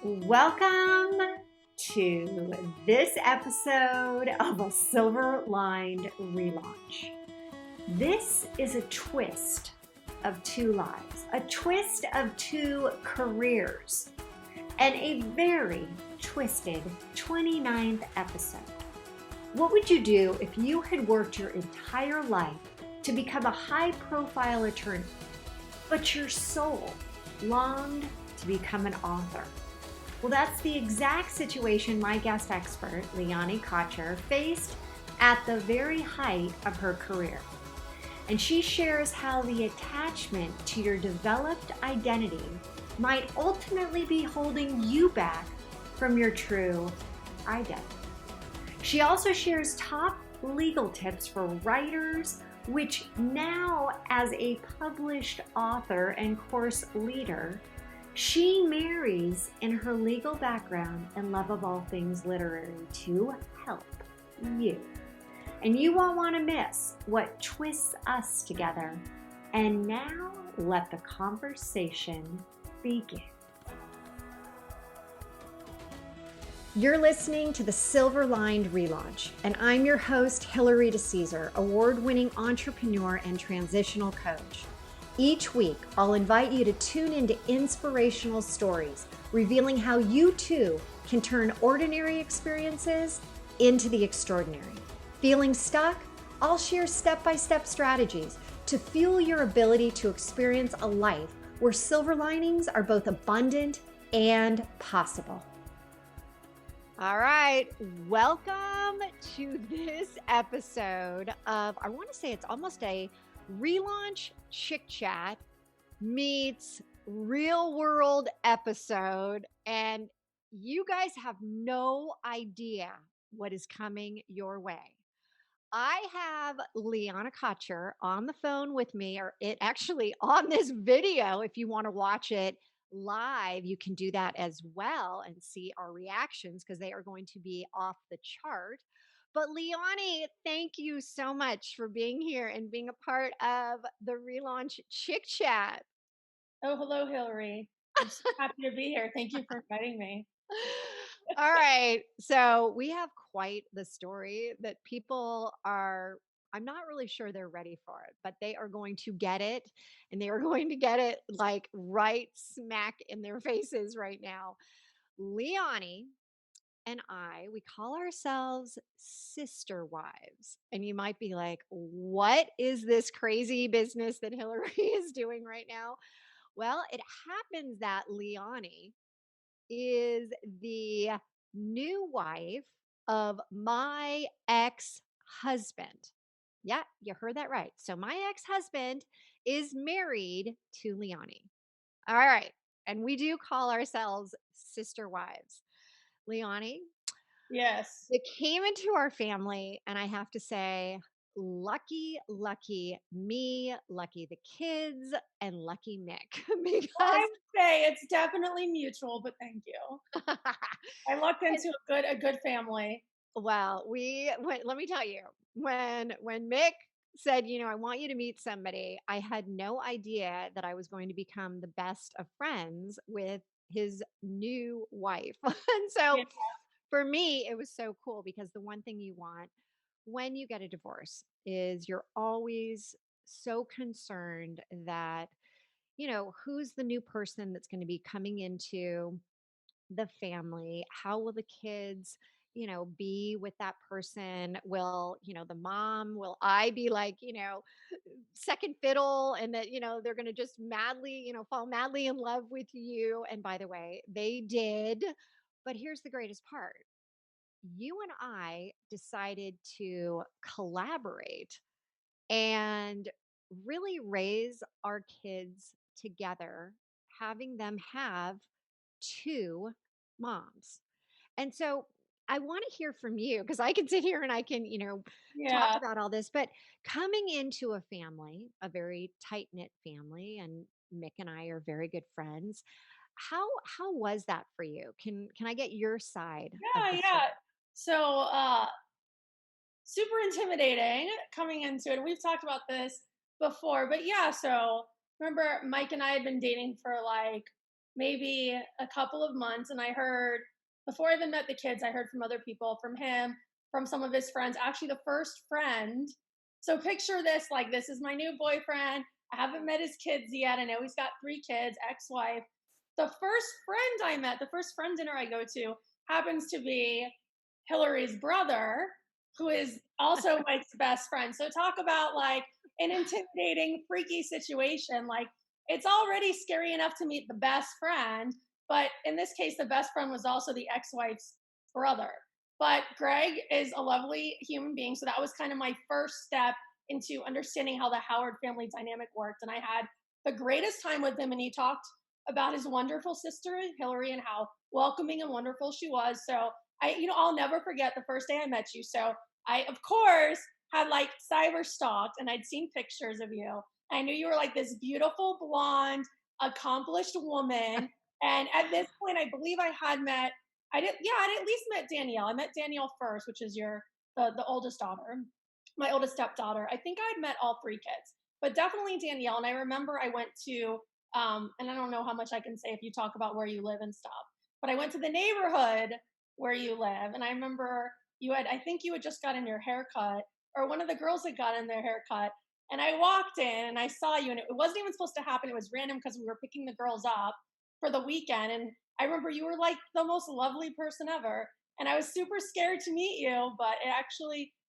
Welcome to this episode of a silver-lined relaunch. This is a twist of two lives, a twist of two careers, and a very twisted 29th episode. What would you do if you had worked your entire life to become a high-profile attorney, but your soul longed to become an author? Well, that's the exact situation my guest expert, Liani Kotcher, faced at the very height of her career. And she shares how the attachment to your developed identity might ultimately be holding you back from your true identity. She also shares top legal tips for writers, which now, as a published author and course leader, she marries in her legal background and love of all things literary to help you. And you won't want to miss what twists us together. And now let the conversation begin. You're listening to the Silver Lined Relaunch, and I'm your host, Hillary DeCesar, award-winning entrepreneur and transitional coach. Each week, I'll invite you to tune into inspirational stories, revealing how you too can turn ordinary experiences into the extraordinary. Feeling stuck? I'll share step-by-step strategies to fuel your ability to experience a life where silver linings are both abundant and possible. All right, welcome to this episode of, I want to say it's almost a relaunch chick chat meets real world episode, and you guys have no idea what is coming your way. I have Liani Kotcher on the phone with me, or it actually on this video. If you want to watch it live, you can do that as well and see our reactions because they are going to be off the chart. But Liani, thank you so much for being here and being a part of the relaunch chick chat. Oh, hello, Hillary. I'm so happy to be here. Thank you for inviting me. All right. So we have quite the story that people are, I'm not really sure they're ready for it, but they are going to get it, and they are going to get it like right smack in their faces right now. Liani and we call ourselves sister wives. And you might be like, what is this crazy business that Hillary is doing right now? Well, it happens that Liani is the new wife of my ex-husband. Yeah, you heard that right. So my ex-husband is married to Liani. All right. And we do call ourselves sister wives. Liani, Yes. it came into our family, and I have to say, lucky me, lucky the kids, and lucky Mick, Well, I because would say it's definitely mutual, but thank you. I lucked into a good family. well, let me tell you, when Mick said, I want you to meet somebody, I had no idea that I was going to become the best of friends with his new wife. And so Yeah. for me, it was so cool because the one thing you want when you get a divorce is you're always so concerned that, who's the new person that's going to be coming into the family? How will the kids, be with that person? Will, the mom, will I be like, second fiddle, and that, they're going to just madly, fall madly in love with you? And by the way, they did. But here's the greatest part. You and I decided to collaborate and really raise our kids together, having them have two moms. And so I want to hear from you because I can sit here and I can, talk Yeah. about all this, but coming into a family, a very tight knit family, and Mick and I are very good friends. How was that for you? Can I get your side of Yeah. the Yeah. story? So, super intimidating coming into it. We've talked about this before, but yeah. So remember, Mike and I had been dating for like maybe a couple of months. And I heard, before I even met the kids, I heard from other people, from him, from some of his friends. Actually, the first friend. So picture this, like, this is my new boyfriend. I haven't met his kids yet. I know he's got 3 kids, ex-wife. The first friend I met, the first friend dinner I go to, happens to be Hillary's brother, who is also Mike's best friend. So talk about like an intimidating, freaky situation. Like, it's already scary enough to meet the best friend, but in this case, the best friend was also the ex-wife's brother. But Greg is a lovely human being, so that was kind of my first step into understanding how the Howard family dynamic worked. And I had the greatest time with him, and he talked about his wonderful sister Hillary and how welcoming and wonderful she was. So I'll never forget the first day I met you. So I, of course, had like cyber stalked, and I'd seen pictures of you. I knew you were like this beautiful blonde, accomplished woman. And at this point, I believe I at least met Danielle. I met Danielle first, which is the oldest daughter, my oldest stepdaughter. I think I'd met all 3 kids, but definitely Danielle. And I remember I went to, and I don't know how much I can say if you talk about where you live and stuff, but I went to the neighborhood where you live. And I remember I think you had just gotten your haircut, or one of the girls had gotten their haircut. And I walked in and I saw you, and it wasn't even supposed to happen. It was random because we were picking the girls up for the weekend. And I remember you were like the most lovely person ever. And I was super scared to meet you, but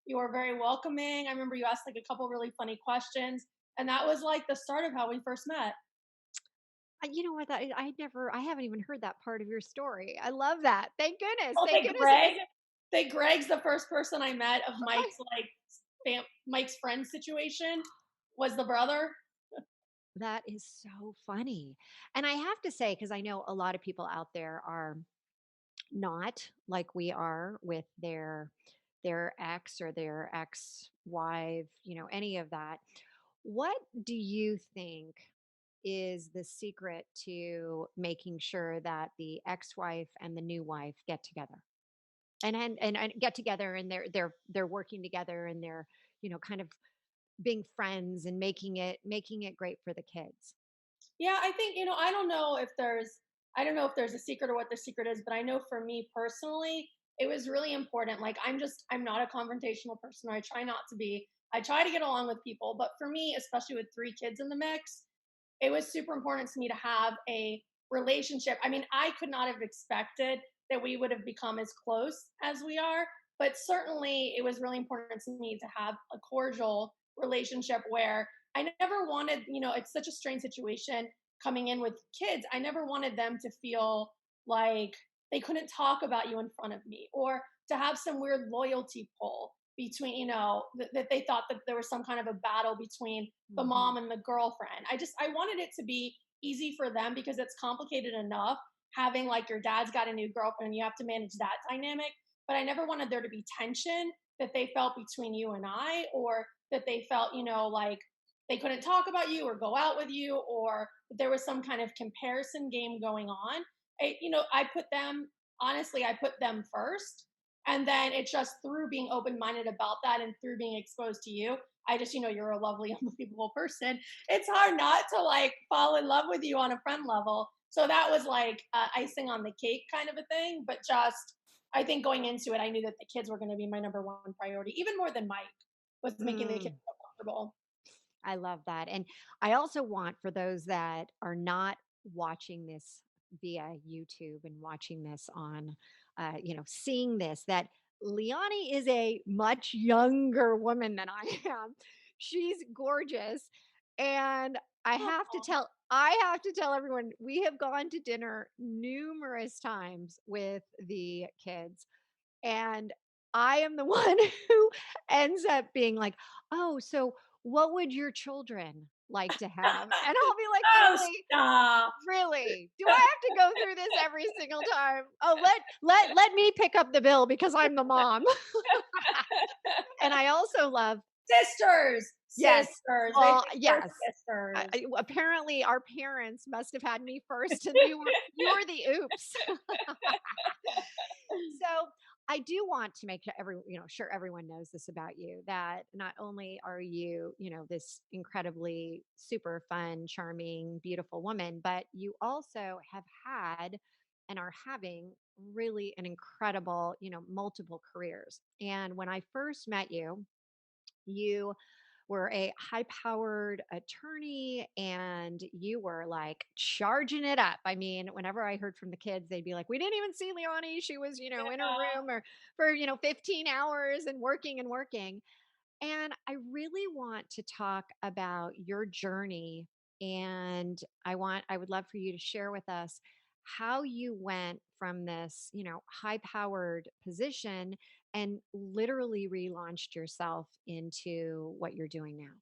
you were very welcoming. I remember you asked like a couple really funny questions. And that was like the start of how we first met. You know what? I haven't even heard that part of your story. I love that. Thank goodness. Oh, Thank goodness it was. Greg's the first person I met of Mike's Mike's friend situation, was the brother. That is so funny. And I have to say, because I know a lot of people out there are not like we are with their ex or their ex-wife, any of that. What do you think is the secret to making sure that the ex-wife and the new wife get together? And get together, and they're working together, and they're, kind of being friends and making it great for the kids. Yeah, I think, I don't know if there's a secret or what the secret is, but I know for me personally, it was really important. Like, I'm not a confrontational person, or I try not to be. I try to get along with people, but for me, especially with 3 kids in the mix, it was super important to me to have a relationship. I mean, I could not have expected that we would have become as close as we are, but certainly it was really important to me to have a cordial relationship where I never wanted, it's such a strange situation coming in with kids. I never wanted them to feel like they couldn't talk about you in front of me, or to have some weird loyalty pull between, that they thought that there was some kind of a battle between the Hmm. mom and the girlfriend. I wanted it to be easy for them, because it's complicated enough having like your dad's got a new girlfriend and you have to manage that dynamic. But I never wanted there to be tension that they felt between you and I, or that they felt, like they couldn't talk about you or go out with you, or there was some kind of comparison game going on. I put them first. And then it's just through being open minded about that, and through being exposed to you, you're a lovely, unbelievable person. It's hard not to like fall in love with you on a friend level. So that was like icing on the cake kind of a thing. But just, I think going into it, I knew that the kids were going to be my number one priority, even more than Mike, was making the kids Mm, feel comfortable. I love that. And I also want, for those that are not watching this via YouTube and watching this on, seeing this, that Liani is a much younger woman than I am. She's gorgeous. And I have to tell everyone, we have gone to dinner numerous times with the kids. And I am the one who ends up being like, "Oh, so what would your children like to have?" And I'll be like, Oh, "Really? stop. Really? Do I have to go through this every single time? Oh, let me pick up the bill because I'm the mom." And I also love, Sisters, yes. sisters. They Well, think we're yes. sisters. Apparently our parents must have had me first, and you were the oops. So I I do want to make sure sure everyone knows this about you, that not only are you, this incredibly super fun, charming, beautiful woman, but you also have had and are having really an incredible, multiple careers. And when I first met you, you were a high powered attorney and you were like charging it up. I mean, whenever I heard from the kids, they'd be like, we didn't even see Liani. She was, in her Yeah. room or for, 15 hours and working and working. And I really want to talk about your journey. And I would love for you to share with us how you went from this, high powered position and literally relaunched yourself into what you're doing now.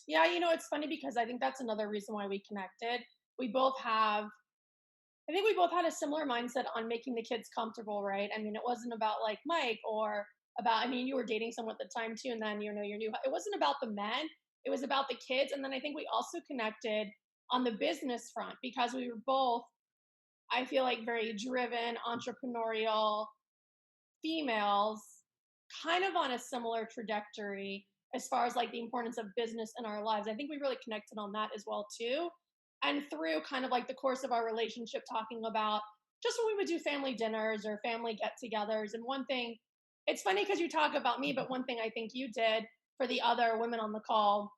Yeah, it's funny because I think that's another reason why we connected. We both have, I think we both had a similar mindset on making the kids comfortable, right? I mean, it wasn't about like Mike or about, I mean, you were dating someone at the time too, and then, your new, it wasn't about the men, it was about the kids. And then I think we also connected on the business front because we were both, I feel like, very driven, entrepreneurial females, kind of on a similar trajectory as far as like the importance of business in our lives. I think we really connected on that as well too. And through kind of like the course of our relationship, talking about just when we would do family dinners or family get-togethers. And one thing, it's funny because you talk about me, but one thing I think you did for the other women on the call,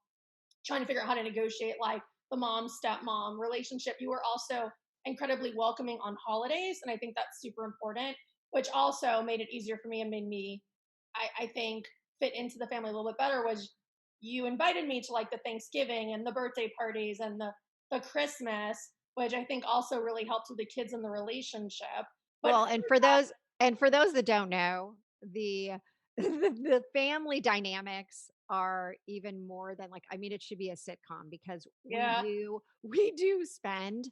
trying to figure out how to negotiate like the mom stepmom relationship, you were also incredibly welcoming on holidays, and I think that's super important, which also made it easier for me and made me, I think, fit into the family a little bit better. Was you invited me to like the Thanksgiving and the birthday parties and the Christmas, which I think also really helped with the kids in the relationship. But Well, and for those that don't know, the the family dynamics are even more than like, I mean, it should be a sitcom because we yeah, do we do spend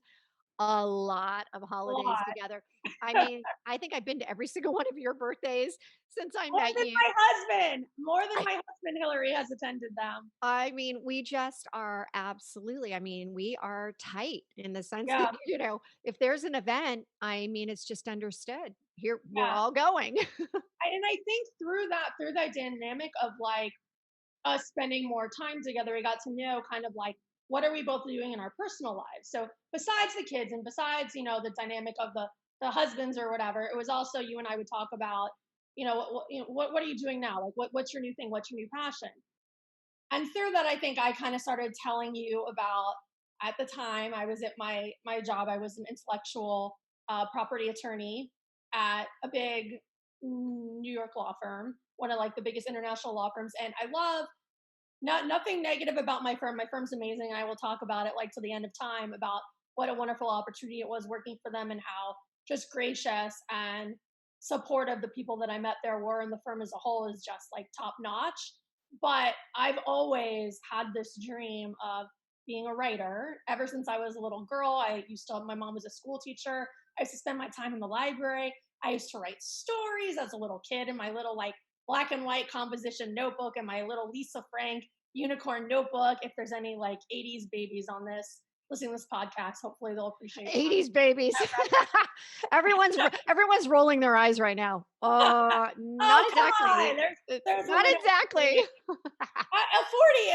a lot of a holidays lot. together. I mean, I think I've been to every single one of your birthdays since I More met than you. my husband, more than I my husband, Hillary has attended them. I mean, we just are absolutely, I mean, we are tight in the sense that, Yeah, if there's an event, I mean, it's just understood. Here, we're yeah. all going. And I think through that dynamic of like us spending more time together, we got to know kind of like what are we both doing in our personal lives. So besides the kids and besides, the dynamic of the husbands or whatever, it was also you and I would talk about, what are you doing now? Like what's your new thing? What's your new passion? And through that, I think I kind of started telling you about, at the time I was at my job, I was an intellectual property attorney at a big New York law firm, one of like the biggest international law firms. And I love, nothing negative about my firm. My firm's amazing. I will talk about it like to the end of time about what a wonderful opportunity it was working for them and how just gracious and supportive the people that I met there were, and the firm as a whole is just like top notch. But I've always had this dream of being a writer ever since I was a little girl. My mom was a school teacher. I used to spend my time in the library. I used to write stories as a little kid in my little like black and white composition notebook and my little Lisa Frank unicorn notebook. If there's any like 80s babies on this listening to this podcast, hopefully they'll appreciate 80s babies. that. Everyone's rolling their eyes right now. Not Oh, come exactly. on. There's Not women exactly. at 40.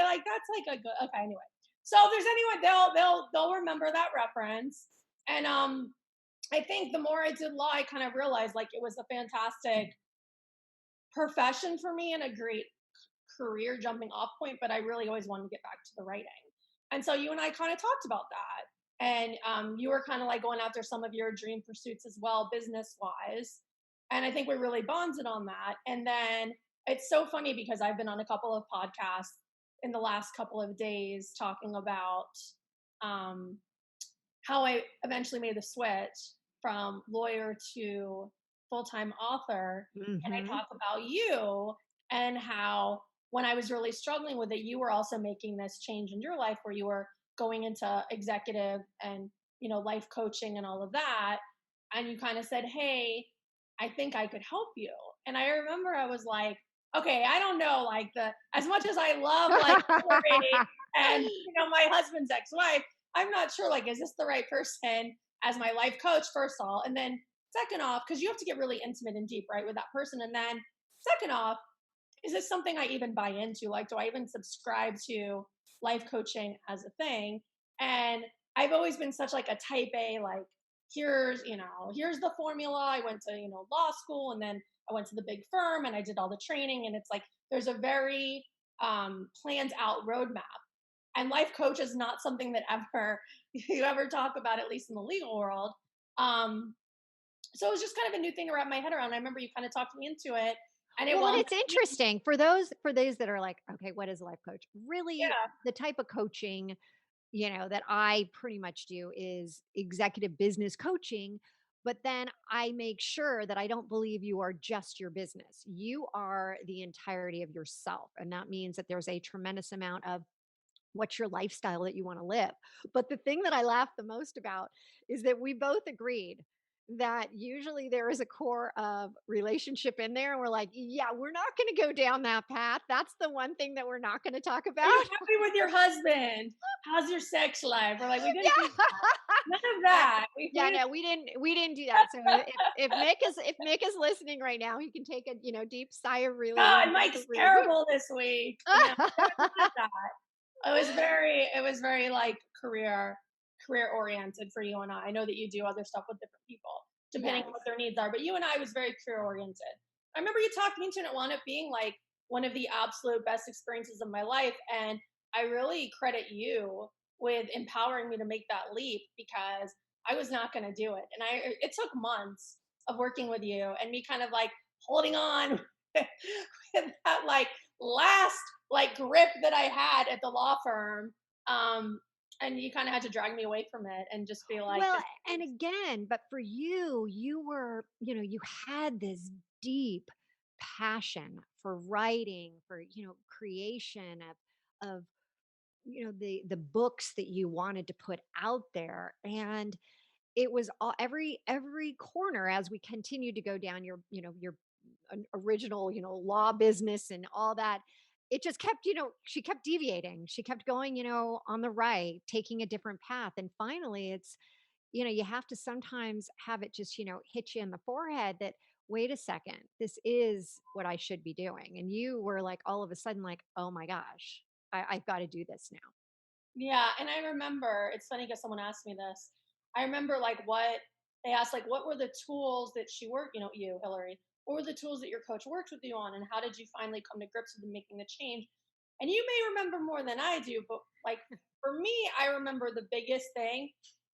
Like that's like a good, okay, anyway. So if there's anyone, they'll remember that reference. And I think the more I did law, I kind of realized like it was a fantastic profession for me and a great career jumping off point, but I really always wanted to get back to the writing. And so you and I kind of talked about that. And you were kind of like going after some of your dream pursuits as well, business wise. And I think we really bonded on that. And then it's so funny because I've been on a couple of podcasts in the last couple of days talking about um, how I eventually made the switch from lawyer to full time author. And I Hmm. talk about you and how when I was really struggling with it, you were also making this change in your life where you were going into executive and, life coaching and all of that. And you kind of said, hey, I think I could help you. And I remember I was like, okay, I don't know, like as much as I love like Hillary and, my husband's ex-wife, I'm not sure, like, is this the right person as my life coach, first of all? And then Second off, because you have to get really intimate and deep, right, with that person. And then second off, is this something I even buy into? Like, do I even subscribe to life coaching as a thing? And I've always been such like a type A, like, here's the formula. I went to, law school, and then I went to the big firm and I did all the training. And it's like there's a very planned out roadmap. And life coach is not something that ever you ever talk about, at least in the legal world. Um, so it was just kind of a new thing to wrap my head around. I remember you kind of talked me into it, and it Well, and wound it's interesting for those that are like, okay, what is a life coach? Really, yeah, the type of coaching, that I pretty much do is executive business coaching. But then I make sure that I don't believe you are just your business. You are the entirety of yourself. And that means that there's a tremendous amount of what's your lifestyle that you want to live. But the thing that I laugh the most about is that we both agreed that usually there is a core of relationship in there. And we're like, yeah, we're not going to go down that path. That's the one thing that we're not going to talk are you about. happy with your husband? How's your sex life? Or like, we didn't do Yeah. none of I that. yeah, no, we didn't do that. So if Mick is listening right now, he can take a, deep sigh of God, relief. Mike's terrible this week. No, none of that. It was very like career oriented for you and I. I know that you do other stuff with different people, depending on Yes. what their needs are. But you and I was very career oriented. I remember you talked me into it. It wound up being like one of the absolute best experiences of my life. And I really credit you with empowering me to make that leap, because I was not going to do it. And it took months of working with you and me kind of like holding on with that like last like grip that I had at the law firm. Um, and you kind of had to drag me away from it and just be like, Well, this and is, again, but for you, you were, you had this deep passion for writing, for, creation of the books that you wanted to put out there. And it was all every corner as we continued to go down your original, law business and all that. It just kept, she kept deviating. She kept going, on the right, taking a different path. And finally it's, you have to sometimes have it just, hit you in the forehead that, wait a second, this is what I should be doing. And you were like, all of a sudden, like, oh my gosh, I've got to do this now. yeah. And I remember, it's funny because someone asked me this. I remember like what they asked, like, what were the tools that she worked, you, Hillary, what were the tools that your coach worked with you on? And how did you finally come to grips with making the change? And you may remember more than I do, but like for me, I remember the biggest thing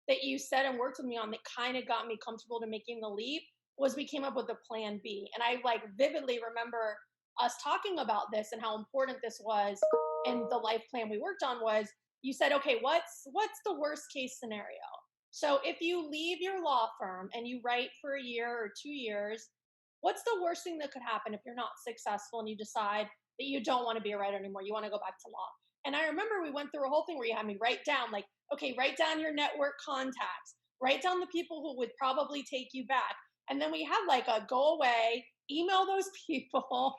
that you said and worked with me on that kind of got me comfortable to making the leap was we came up with a plan B. And I like vividly remember us talking about this and how important this was. And the life plan we worked on was, you said, okay, what's the worst case scenario? So if you leave your law firm and you write for a year or 2 years, what's the worst thing that could happen if you're not successful and you decide that you don't want to be a writer anymore? You want to go back to law. And I remember we went through a whole thing where you had me write down, like, okay, write down your network contacts, write down the people who would probably take you back. And then we had like a go away, email those people,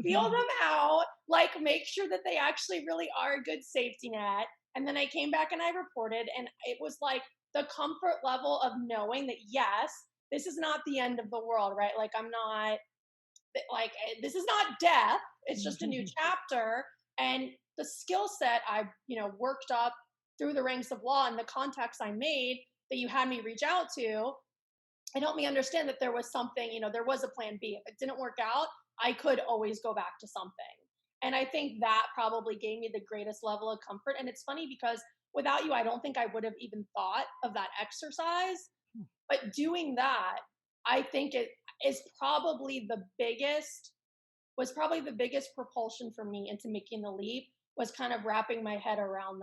feel them out, like make sure that they actually really are a good safety net. And then I came back and I reported, and it was like the comfort level of knowing that, yes, this is not the end of the world, right? Like, I'm not like, this is not death. It's just a new chapter. And the skill set I, worked up through the ranks of law and the contacts I made that you had me reach out to, it helped me understand that there was something, there was a plan B. If it didn't work out, I could always go back to something. And I think that probably gave me the greatest level of comfort. And it's funny because without you, I don't think I would have even thought of that exercise. But doing that, I think it is probably the biggest propulsion for me into making the leap, was kind of wrapping my head around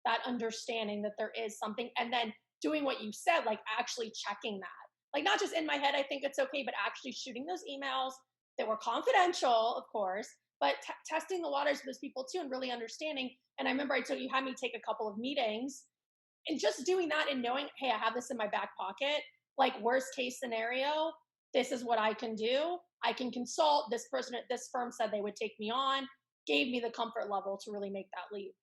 that understanding that there is something, and then doing what you said, like actually checking that, like not just in my head I think it's okay, but actually shooting those emails that were confidential, of course, but testing the waters with those people too, and really understanding. And I remember you had me take a couple of meetings, and just doing that and knowing, hey, I have this in my back pocket, like worst case scenario, this is what I can do. I can consult this person at this firm said they would take me on, gave me the comfort level to really make that leap.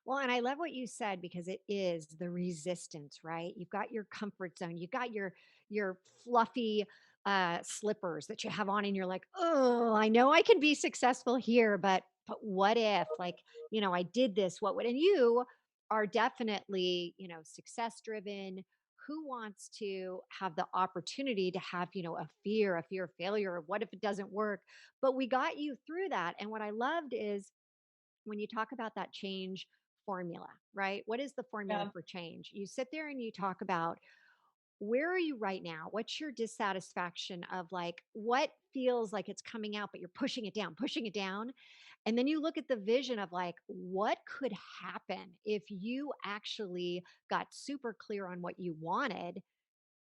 Well, and I love what you said because it is the resistance, right? You've got your comfort zone. You've got your fluffy slippers that you have on and you're like, oh, I know I can be successful here, but what if, like, I did this, what would, and you are definitely, success driven. Who wants to have the opportunity to have, a fear of failure, or what if it doesn't work? But we got you through that. And what I loved is when you talk about that change formula, right? What is the formula Yeah. for change? You sit there and you talk about, where are you right now? What's your dissatisfaction of, like, what feels like it's coming out, but you're pushing it down, pushing it down. And then you look at the vision of, like, what could happen if you actually got super clear on what you wanted.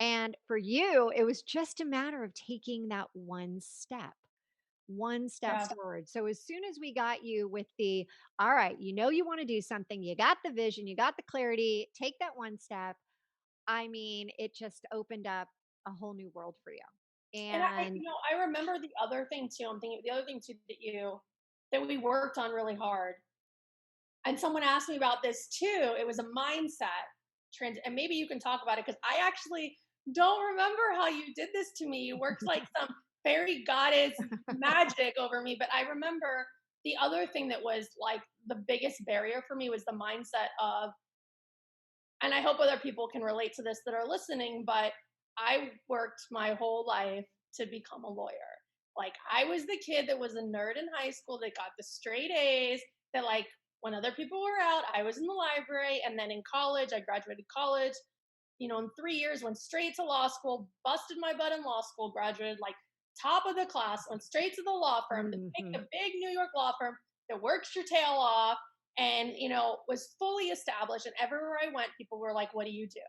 And for you, it was just a matter of taking that one step Yeah. forward. So as soon as we got you with the, all right, you want to do something, you got the vision, you got the clarity, take that one step. I mean, it just opened up a whole new world for you. And And I remember the other thing too. I'm thinking the other thing too that we worked on really hard. And someone asked me about this too. It was a mindset and maybe you can talk about it because I actually don't remember how you did this to me. You worked like some fairy goddess magic over me, but I remember the other thing that was like the biggest barrier for me was the mindset of, and I hope other people can relate to this that are listening, but I worked my whole life to become a lawyer. Like I was the kid that was a nerd in high school that got the straight A's, that like when other people were out, I was in the library. And then in college, I graduated college, in 3 years, went straight to law school, busted my butt in law school, graduated like top of the class, went straight to the law firm, picked a Mhm. big New York law firm that works your tail off and, was fully established. And everywhere I went, people were like, what do you do?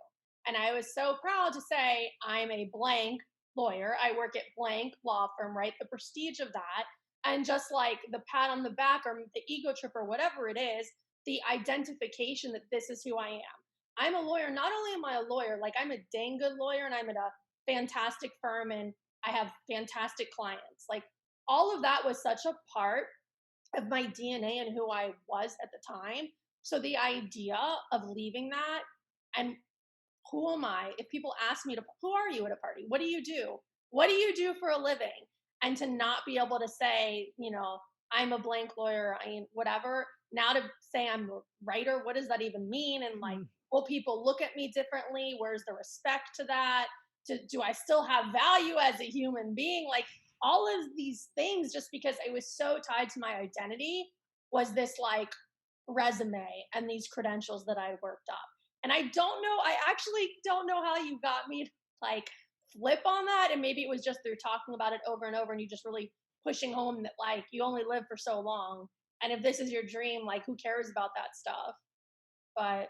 And I was so proud to say, I'm a blank lawyer. I work at blank law firm, right? The prestige of that. And just like the pat on the back or the ego trip or whatever it is, the identification that this is who I am. I'm a lawyer. Not only am I a lawyer, like I'm a dang good lawyer and I'm at a fantastic firm and I have fantastic clients. Like all of that was such a part of my DNA and who I was at the time. So the idea of leaving that and who am I? If people ask me who are you at a party? What do you do? What do you do for a living? And to not be able to say, I'm a blank lawyer, whatever. Now to say I'm a writer, what does that even mean? And like, Mm. will people look at me differently? Where's the respect to that? Do I still have value as a human being? Like all of these things, just because it was so tied to my identity, was this like resume and these credentials that I worked up. And I actually don't know how you got me to like flip on that. And maybe it was just through talking about it over and over and you just really pushing home that like you only live for so long. And if this is your dream, like who cares about that stuff? But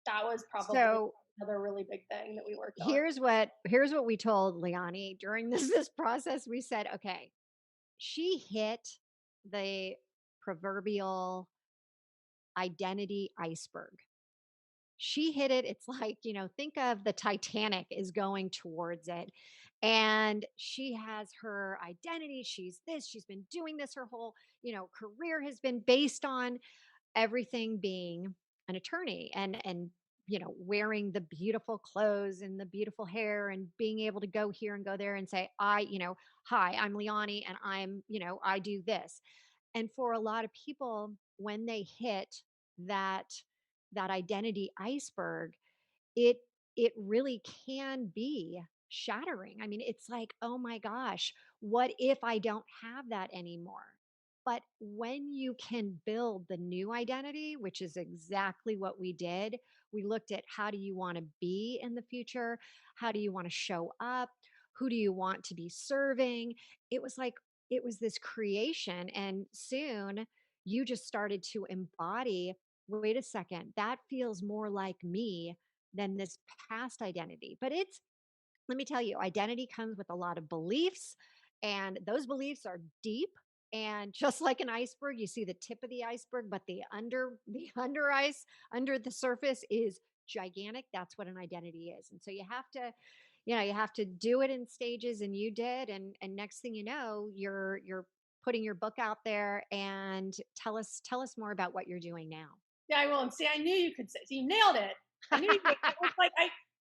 that was probably So another really big thing that we worked on. here's what we told Liani during this process. We said, okay, she hit the proverbial identity iceberg. She hit it. It's like, think of the Titanic is going towards it. And she has her identity. She's this, she's been doing this her whole, career has been based on everything being an attorney and wearing the beautiful clothes and the beautiful hair and being able to go here and go there and say, hi, I'm Liani and I do this. And for a lot of people, when they hit that identity iceberg, it it really can be shattering. I mean, it's like, oh my gosh, what if I don't have that anymore? But when you can build the new identity, which is exactly what we did, we looked at, how do you want to be in the future? How do you want to show up? Who do you want to be serving? It was like, it was this creation. And soon you just started to embody, wait a second, that feels more like me than this past identity. But let me tell you, identity comes with a lot of beliefs, and those beliefs are deep. And just like an iceberg, you see the tip of the iceberg, but the under ice, under the surface is gigantic. That's what an identity is. And so you have to do it in stages, and you did. And next thing you know, you're putting your book out there. And tell us more about what you're doing now. Yeah, I will. And see, I knew you could say, so you nailed it. I knew you could. It was like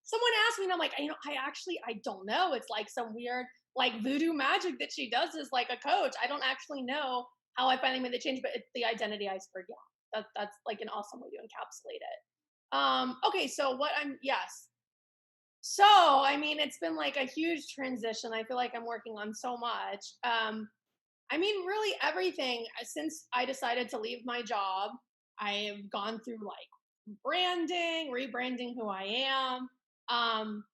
someone asked me, and I'm like, I don't know. It's like some weird, like voodoo magic that she does as like a coach. I don't actually know how I finally made the change, but it's the identity iceberg. Yeah, that's like an awesome way to encapsulate it. Okay, so yes. So, I mean, it's been like a huge transition. I feel like I'm working on so much. I mean, really everything since I decided to leave my job. I've gone through like branding, rebranding who I am. Um,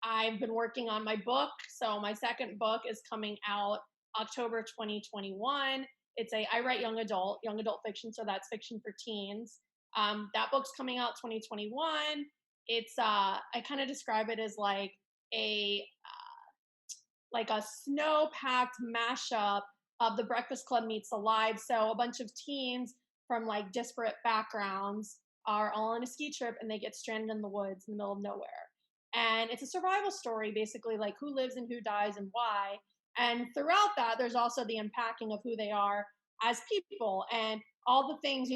I've been working on my book. So my second book is coming out October 2021. I write young adult fiction. So that's fiction for teens. That book's coming out 2021. I kind of describe it as a like a snow-packed mashup of The Breakfast Club meets Alive. So a bunch of teens from like disparate backgrounds are all on a ski trip and they get stranded in the woods in the middle of nowhere. And it's a survival story, basically, like who lives and who dies and why. And throughout that, there's also the unpacking of who they are as people and all the things,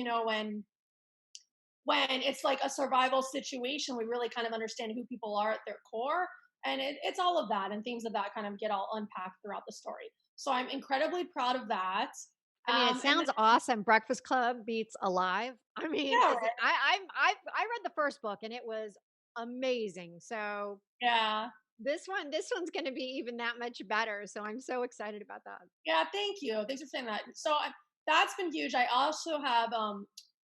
when it's like a survival situation, we really kind of understand who people are at their core. And it's all of that and themes of that kind of get all unpacked throughout the story. So I'm incredibly proud of that. I mean, it And then, sounds awesome. Breakfast Club beats Alive. I mean, yeah, is it, right. I read the first book and it was amazing. So Yeah. this one's going to be even that much better. So I'm so excited about that. Yeah. Thank you. Thanks for saying that. So that's been huge. I also have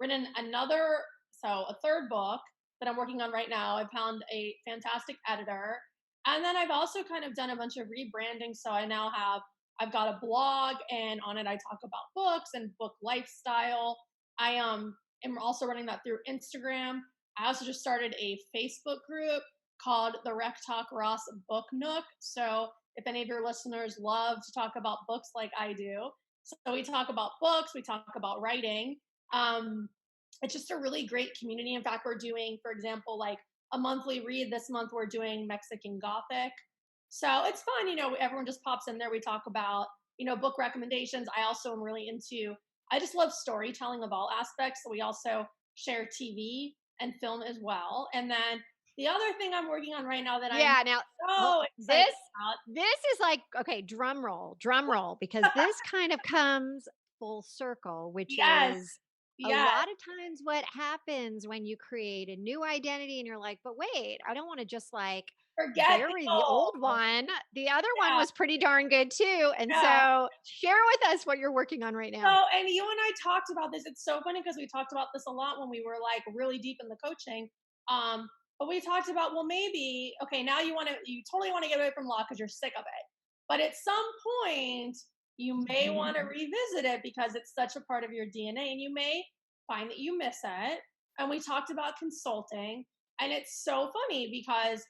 written a third book that I'm working on right now. I found a fantastic editor. And then I've also kind of done a bunch of rebranding. So I've got a blog and on it I talk about books and book lifestyle. I am also running that through Instagram. I also just started a Facebook group called the Rec Talk Ross Book Nook. So if any of your listeners love to talk about books like I do, so we talk about books, we talk about writing. Um, it's just a really great community. In fact, we're doing, for example, like a monthly read. This month we're doing Mexican Gothic. So it's fun, everyone just pops in there. We talk about, book recommendations. I also am really I just love storytelling of all aspects. So we also share TV and film as well. And then the other thing I'm working on right now that I'm Yeah, now so excited this about. this is like okay, drum roll, because this kind of comes full circle, which Yes, is a yes. lot of times what happens when you create a new identity and you're like, but wait, I don't want to just like Forget the bury the old old. one. The other one Yeah, was pretty darn good too. And yeah. so share with us what you're working on right So, now. and you and I talked about this. It's so funny because we talked about this a lot when we were like really deep in the coaching. Um, but we talked about, well, maybe, okay, now you totally want to get away from law because you're sick of it. But at some point, you may want to revisit it because it's such a part of your DNA and you may find that you miss it. And we talked about consulting. And it's so funny because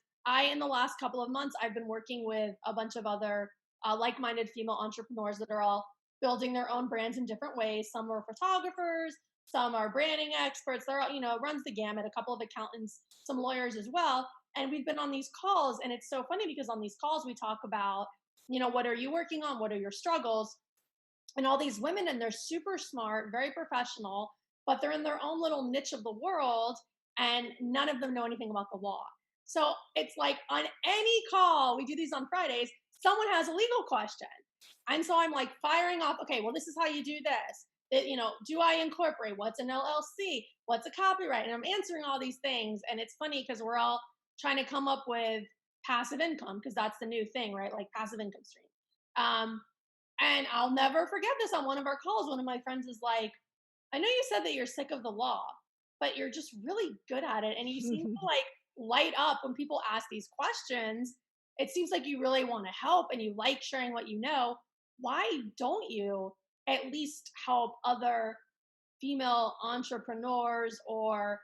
in the last couple of months, I've been working with a bunch of other like minded female entrepreneurs that are all building their own brands in different ways. Some are photographers, some are branding experts. They're all, runs the gamut, a couple of accountants, some lawyers as well. And we've been on these calls. And it's so funny because on these calls, we talk about, what are you working on? What are your struggles? And all these women, and they're super smart, very professional, but they're in their own little niche of the world. And none of them know anything about the law. So it's like on any call, we do these on Fridays, someone has a legal question. And so I'm like firing off, okay, well, this is how you do this. Do I incorporate? What's an LLC? What's a copyright? And I'm answering all these things. And it's funny because we're all trying to come up with passive income because that's the new thing, right? Like passive income stream. Um, and I'll never forget this on one of our calls. One of my friends is like, I know you said that you're sick of the law, but you're just really good at it. And you seem to like light up when people ask these questions. It seems like you really want to help and you like sharing what you know. Why don't you at least help other female entrepreneurs or,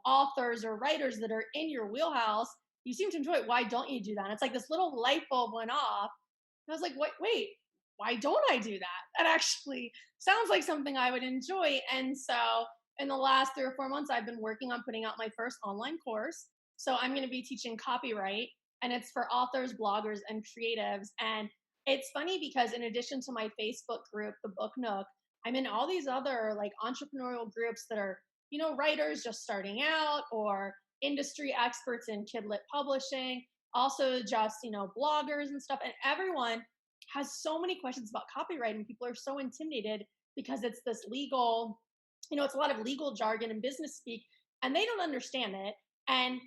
authors or writers that are in your wheelhouse? You seem to enjoy it. Why don't you do that? And it's like this little light bulb went off. And I was like, wait, why don't I do that? That actually sounds like something I would enjoy. And so in the last 3 or 4 months, I've been working on putting out my first online course. So I'm going to be teaching copyright, and it's for authors, bloggers, and creatives. And it's funny because in addition to my Facebook group, the Book Nook, I'm in all these other like entrepreneurial groups that are, writers just starting out or, industry experts in kidlit publishing, also just, bloggers and stuff. And everyone has so many questions about copyright, and people are so intimidated because it's this legal, it's a lot of legal jargon and business speak, and they don't understand it. And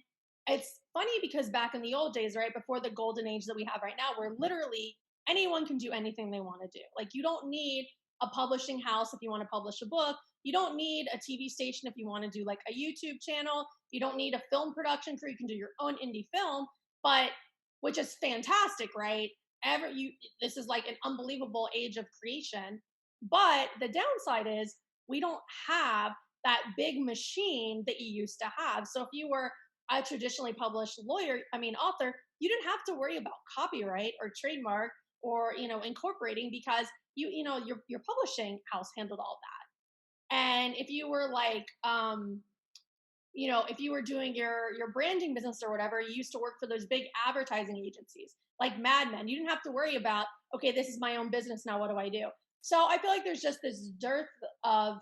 it's funny because back in the old days, right, before the golden age that we have right now, where literally anyone can do anything they want to do. Like, you don't need a publishing house if you want to publish a book. You don't need a TV station if you want to do like a YouTube channel. You don't need a film production crew. You can do your own indie film, but which is fantastic, right? This is like an unbelievable age of creation. But the downside is we don't have that big machine that you used to have. So if you were a traditionally published author, you didn't have to worry about copyright or trademark or, incorporating, because your publishing house handled all that. And if you were like, if you were doing your branding business or whatever, you used to work for those big advertising agencies like Mad Men. You didn't have to worry about, okay, this is my own business now, what do I do? So I feel like there's just this dearth of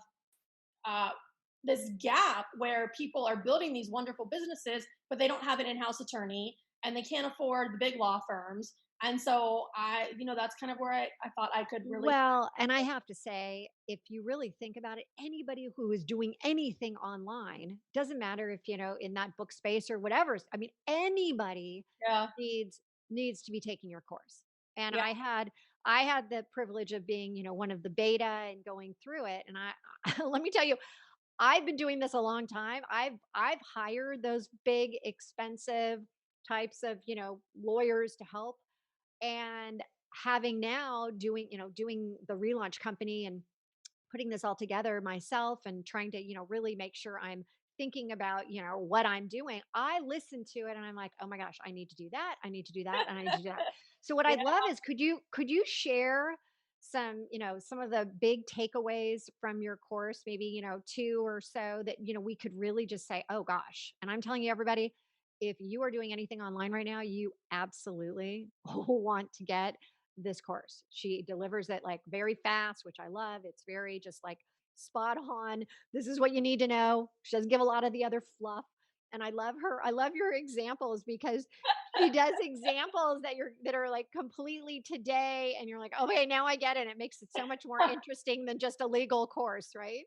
this gap where people are building these wonderful businesses, but they don't have an in-house attorney and they can't afford the big law firms. And so that's kind of where I thought I could really. Well, and I have to say, if you really think about it, anybody who is doing anything online, doesn't matter if, in that book space or whatever. I mean, anybody Yeah. needs to be taking your course. And Yeah. I had the privilege of being, one of the beta and going through it. And I let me tell you, I've been doing this a long time. I've hired those big, expensive types of, lawyers to help. And having now doing the relaunch company and putting this all together myself and trying to, really make sure I'm thinking about, what I'm doing, I listen to it and I'm like, oh my gosh, I need to do that. I need to do that. And I need to do that. So what Yeah. I'd love is could you share some, some of the big takeaways from your course, maybe, two or so that, we could really just say, oh gosh. And I'm telling you, everybody, if you are doing anything online right now, you absolutely want to get this course. She delivers it like very fast, which I love. It's very just like spot on. This is what you need to know. She doesn't give a lot of the other fluff. And I love her. I love your examples because she does examples that are like completely today. And you're like, okay, now I get it. It makes it so much more interesting than just a legal course, right?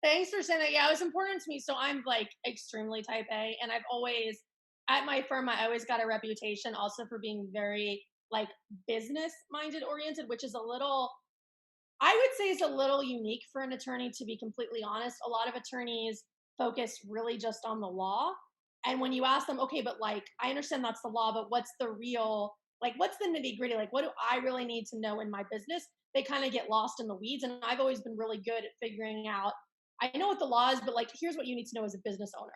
Thanks for saying that. Yeah, it was important to me. So I'm like extremely type A, and I've always, at my firm, I always got a reputation also for being very like business minded oriented, which is I would say is a little unique for an attorney, to be completely honest. A lot of attorneys focus really just on the law. And when you ask them, okay, but like, I understand that's the law, but what's the real, like, what's the nitty gritty? Like, what do I really need to know in my business? They kind of get lost in the weeds. And I've always been really good at figuring out, I know what the law is, but like, here's what you need to know as a business owner.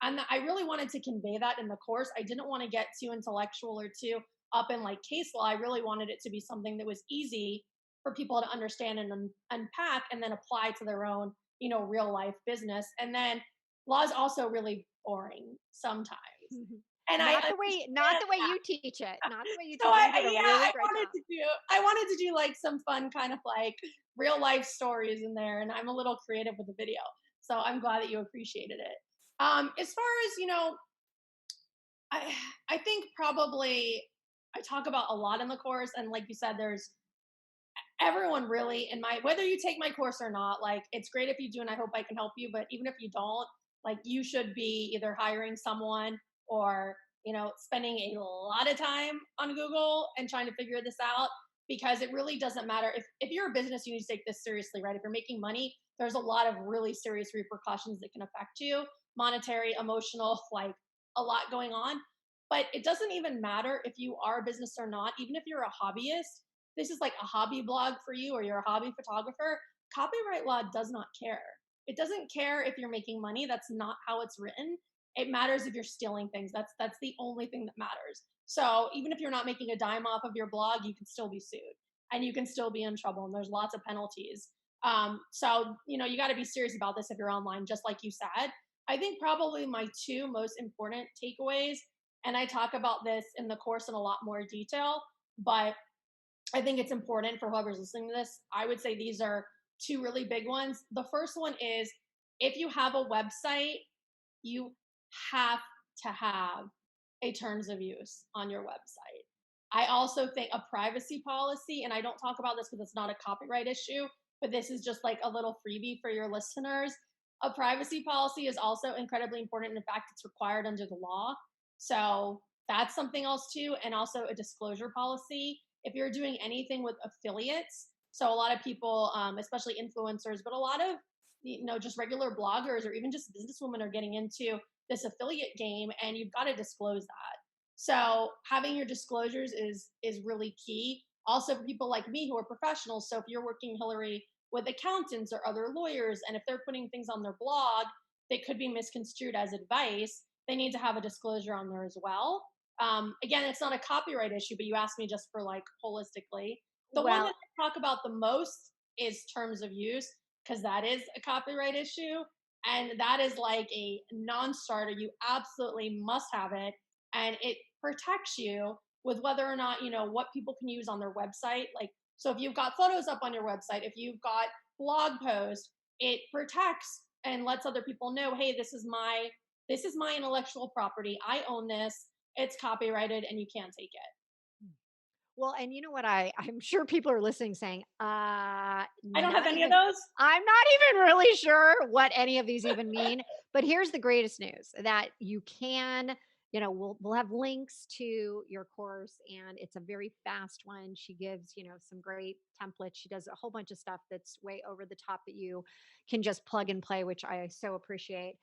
And I really wanted to convey that in the course. I didn't want to get too intellectual or too up in like case law. I really wanted it to be something that was easy for people to understand and unpack and then apply to their own, real life business. And then law is also really boring sometimes. And not the way you teach it, not the way you teach so it. You did a really great job. I wanted to do like some fun kind of like real life stories in there, and I'm a little creative with the video, so I'm glad that you appreciated it. As far as I think probably I talk about a lot in the course, and like you said, there's everyone really whether you take my course or not, like, it's great if you do, and I hope I can help you, but even if you don't, like, you should be either hiring someone or spending a lot of time on Google and trying to figure this out, because it really doesn't matter if you're a business, you need to take this seriously, right? If you're making money, there's a lot of really serious repercussions that can affect you, monetary, emotional, like a lot going on. But it doesn't even matter if you are a business or not. Even if you're a hobbyist, this is like a hobby blog for you, or you're a hobby photographer, copyright law does not care. It doesn't care if you're making money. That's not how it's written. It matters if you're stealing things. That's the only thing that matters. So even if you're not making a dime off of your blog, you can still be sued and you can still be in trouble, and there's lots of penalties. So you got to be serious about this if you're online, just like you said. I think probably my two most important takeaways, and I talk about this in the course in a lot more detail, but I think it's important for whoever's listening to this. I would say these are two really big ones. The first one is, if you have a website, you have to have a terms of use on your website. I also think a privacy policy, and I don't talk about this because it's not a copyright issue, but this is just like a little freebie for your listeners. A privacy policy is also incredibly important. In fact, it's required under the law. So that's something else too. And also a disclosure policy. If you're doing anything with affiliates, so a lot of people, especially influencers, but a lot of just regular bloggers or even just businesswomen are getting into this affiliate game, and you've got to disclose that. So having your disclosures is really key. Also for people like me who are professionals. So if you're working, Hillary, with accountants or other lawyers, and if they're putting things on their blog that could be misconstrued as advice, they need to have a disclosure on there as well. Again, it's not a copyright issue, but you asked me just for like holistically. The one Well, that I talk about the most is terms of use, because that is a copyright issue. And that is like a non starter. You absolutely must have it. And it protects you with whether or not, what people can use on their website. Like, so if you've got photos up on your website, if you've got blog posts, it protects and lets other people know, hey, this is my intellectual property. I own this. It's copyrighted and you can't take it. well, and you know what? I'm sure people are listening saying, I don't have not any of even, those. I'm not even really sure what any of these even mean. But here's the greatest news that you can, we'll have links to your course, and it's a very fast one. She gives, some great templates. She does a whole bunch of stuff that's way over the top that you can just plug and play, which I so appreciate.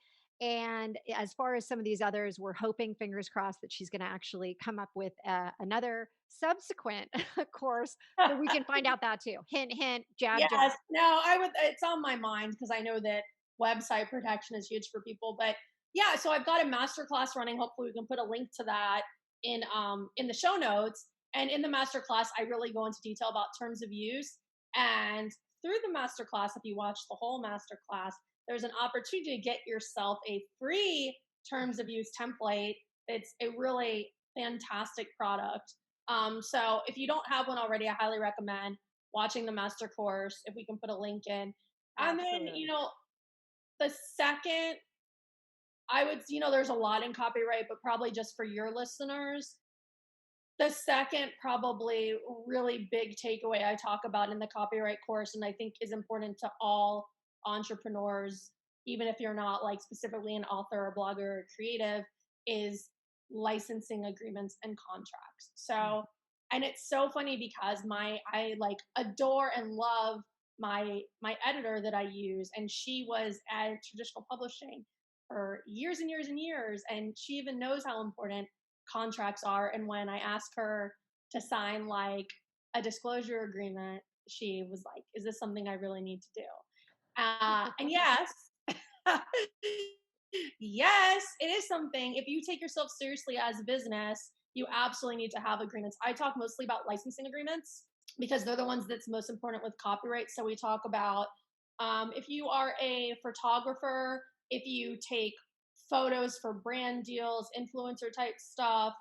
And as far as some of these others, we're hoping, fingers crossed, that she's going to actually come up with another subsequent course where we can find out that too. Hint, hint, jab, jab. Yes. No, I would. It's on my mind because I know that website protection is huge for people. But yeah, so I've got a masterclass running. Hopefully, we can put a link to that in the show notes. And in the masterclass, I really go into detail about terms of use. And through the masterclass, if you watch the whole masterclass, there's an opportunity to get yourself a free terms of use template. It's a really fantastic product. So if you don't have one already, I highly recommend watching the master course if we can put a link in. And then, Absolutely. the second, I would, there's a lot in copyright, but probably just for your listeners, the second probably really big takeaway I talk about in the copyright course, and I think is important to all entrepreneurs, even if you're not like specifically an author or blogger or creative, is licensing agreements and contracts. So, and it's so funny because I like adore and love my editor that I use, and she was at traditional publishing for years and years and years, and she even knows how important contracts are. And when I asked her to sign like a disclosure agreement, she was like, is this something I really need to do? And yes, yes, it is something. If you take yourself seriously as a business, you absolutely need to have agreements. I talk mostly about licensing agreements because they're the ones that's most important with copyright. So we talk about if you are a photographer, if you take photos for brand deals, influencer type stuff,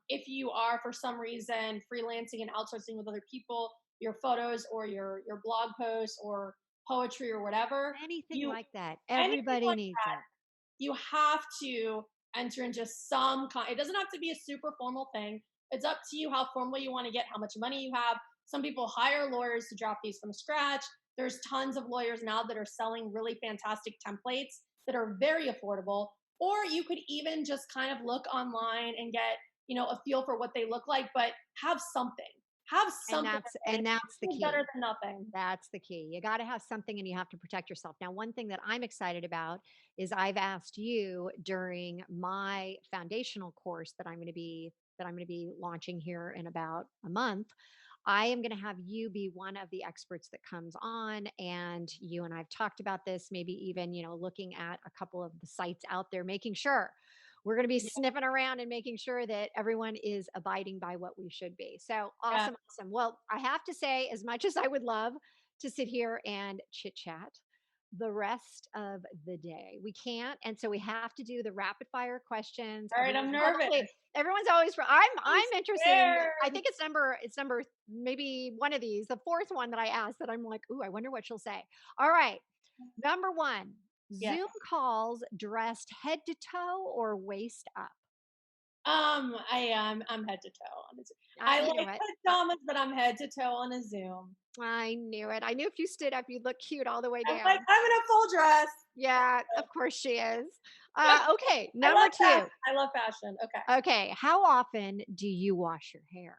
if you are for some reason freelancing and outsourcing with other people, your photos or your blog posts or poetry or whatever, Anything you like that. anything Everybody like needs it. you have to enter into some kind. It doesn't have to be a super formal thing. It's up to you how formal you want to get, how much money you have. Some people hire lawyers to draft these from scratch. There's tons of lawyers now that are selling really fantastic templates that are very affordable. Or you could even just kind of look online and get, a feel for what they look like, but have something. Have And something. that's the It's key. better than nothing. That's the key. You got to have something and you have to protect yourself. Now, one thing that I'm excited about is I've asked you during my foundational course that I'm going to be launching here in about a month. I am going to have you be one of the experts that comes on, and you and I've talked about this, maybe even, looking at a couple of the sites out there, making sure we're going to be Yeah. sniffing around and making sure that everyone is abiding by what we should be. So Yeah. awesome, awesome. Well, I have to say, as much as I would love to sit here and chit chat the rest of the day, we can't, and so we have to do the rapid fire questions. All right, I'm nervous. Everyone's always. I'm interested in. I Scared. think it's number maybe one of these, the fourth one that I asked that I'm like, ooh, I wonder what she'll say. All right, number one. Yes. Zoom calls dressed head to toe or waist up? I'm head to toe on a Zoom. I I knew like it. pajamas, but I'm head to toe on a Zoom. I knew it. I knew if you stood up, you'd look cute all the way I'm like, down. I'm in a full dress. Yeah, of course she is. Okay, I number love two. fashion. I love fashion. Okay. Okay, how often do you wash your hair?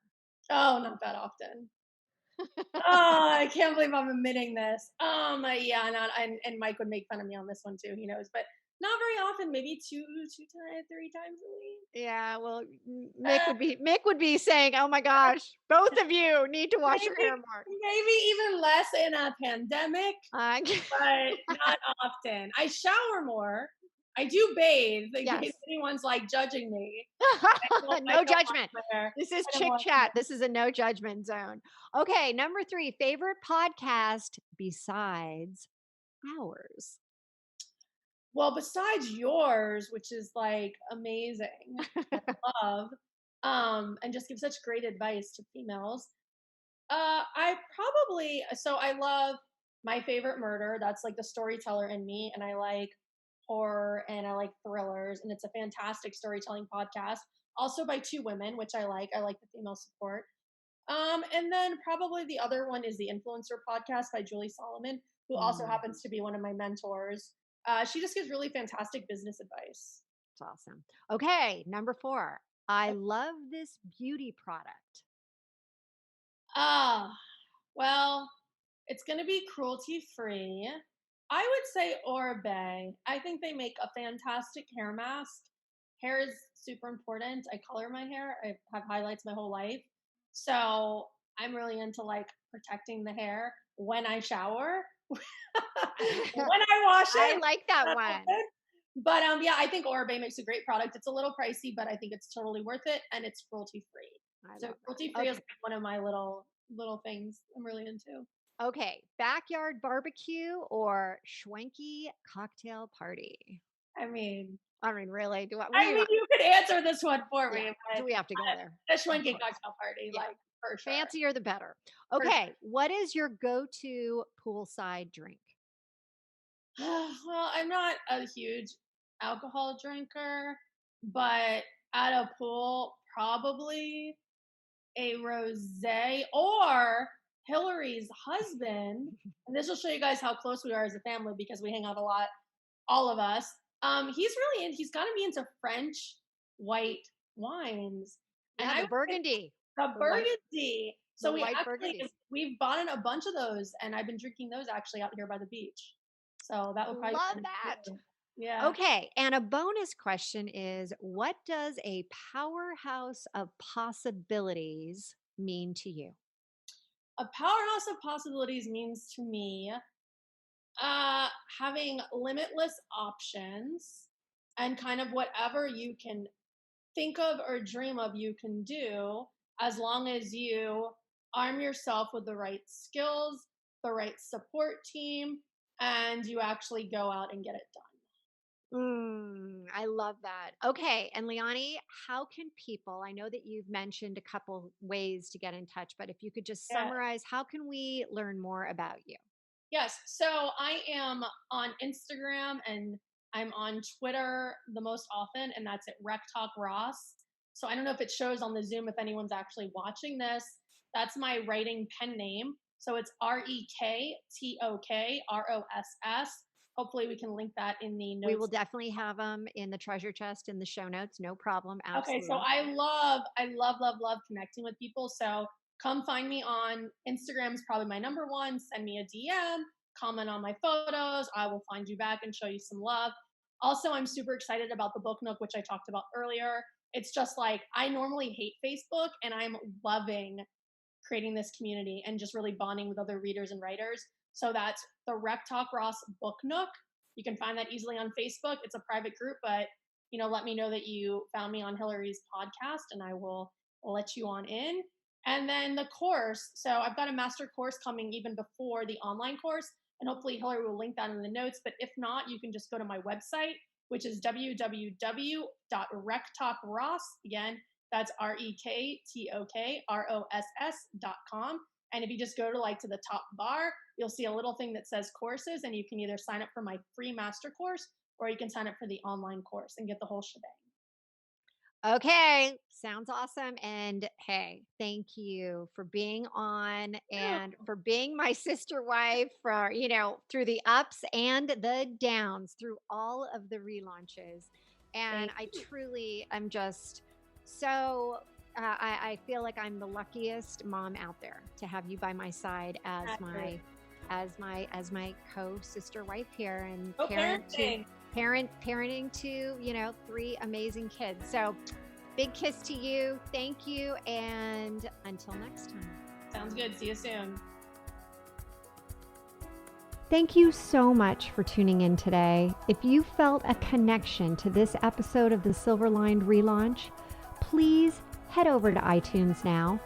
Oh, not that often. Oh, I can't believe I'm admitting this. Yeah, not and Mike would make fun of me on this one too. He knows, but not very often. Maybe two times, 3 times a week. Yeah, well, Uh, Mick would be saying, "Oh my gosh, both of you need to wash your maybe hair more." maybe even less in a pandemic, Uh, but not often. I shower more. I do bathe in yes. case anyone's like judging me. I No don't wash judgment. my hair. This is I don't Chick wash my Chat. This is a no judgment zone. Okay, number three, favorite podcast besides ours. Well, besides yours, which is like amazing, I love, and just give such great advice to females. I probably so I love My Favorite Murder. That's like the storyteller in me, and I like horror and I like thrillers, and it's a fantastic storytelling podcast. Also by two women, which I like. I like the female support. And then probably the other one is the Influencer podcast by Julie Solomon, who also Mm, happens to be one of my mentors. She just gives really fantastic business advice. it's awesome. Okay, number four. I love this beauty product. Ah, well, it's going to be cruelty free. I would say Oribe. I think they make a fantastic hair mask. Hair is super important. I color my hair. I have highlights my whole life. So I'm really into like protecting the hair when I shower, when I wash I it. like that one. But yeah, I think Oribe makes a great product. It's a little pricey, but I think it's totally worth it, and it's cruelty free. I So love cruelty that. free is Okay. one of my little things I'm really into. Okay, backyard barbecue or schwanky cocktail party? I mean, I mean, really? Do I, what do I you mean, want? you could answer this one for Yeah. me, but Do we have to go there? a Of Schwenke course. cocktail party, Yeah. like for sure. Fancier the better. For sure. Okay. What is your go to poolside drink? Well, I'm not a huge alcohol drinker, but at a pool, probably a rosé or Hillary's husband. And this will show you guys how close we are as a family because we hang out a lot, all of us. He's gotten me into French white wines. And Yeah, I the would say burgundy. the The white burgundy. the So white burgundies. we've bought in a bunch of those, and I've been drinking those actually out here by the beach. So that would probably Love be that. yeah. Okay. And a bonus question is what does a powerhouse of possibilities mean to you? A powerhouse of possibilities means to me uh having limitless options and kind of whatever you can think of or dream of you can do as long as you arm yourself with the right skills, the right support team, and you actually go out and get it done. I love that. Okay. And Liani, how can people, I know that you've mentioned a couple ways to get in touch, but if you could just Yeah. summarize, how can we learn more about you? Yes. So I am on Instagram and I'm on Twitter the most often, and that's at Rec Talk Ross. So I don't know if it shows on the Zoom if anyone's actually watching this. That's my writing pen name. So it's ReKTOKROSS. Hopefully we can link that in the We will notes. definitely have them in the treasure chest in the show notes. No problem. Okay, so Absolutely. I love connecting with people. So come find me on Instagram is probably my number one. Send me a DM, comment on my photos. I will find you back and show you some love. Also, I'm super excited about the book nook, which I talked about earlier. It's just like I normally hate Facebook, and I'm loving creating this community and just really bonding with other readers and writers. So that's the Rec Talk Ross Book Nook. You can find that easily on Facebook. It's a private group, but let me know that you found me on Hillary's podcast and I will let you on in. And then the course. So I've got a master course coming even before the online course, and hopefully Hillary will link that in the notes. But if not, you can just go to my website, which is www.rectalkross. Again, that's ReKTOKROSS.com. And if you just go to the top bar, you'll see a little thing that says courses, and you can either sign up for my free master course or you can sign up for the online course and get the whole shebang. Okay, sounds awesome. And hey, thank you for being on Yeah. and for being my sister wife for, through the ups and the downs, through all of the relaunches. And Thank I you. truly am just so, I feel like I'm the luckiest mom out there to have you by my side as Accurate. my co-sister wife here and Oh, parent to parenting. parenting to, three amazing kids. So big kiss to you. Thank you. And until next time. Sounds good. See you soon. Thank you so much for tuning in today. If you felt a connection to this episode of the Silver Lined Relaunch, please head over to iTunes now.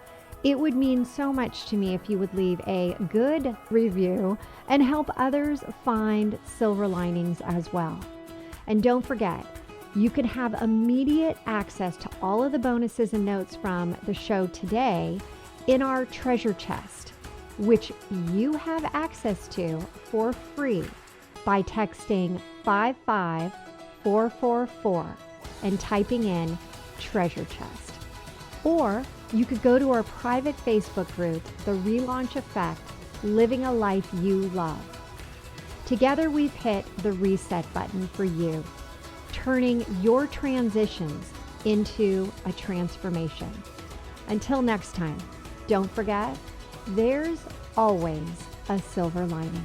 It would mean so much to me if you would leave a good review and help others find silver linings as well. And don't forget, you can have immediate access to all of the bonuses and notes from the show today in our treasure chest, which you have access to for free by texting 55444 and typing in treasure chest. Or you could go to our private Facebook group, The ReLaunch Effect, Living a Life You Love. Together we've hit the reset button for you, turning your transitions into a transformation. Until next time, don't forget, there's always a silver lining.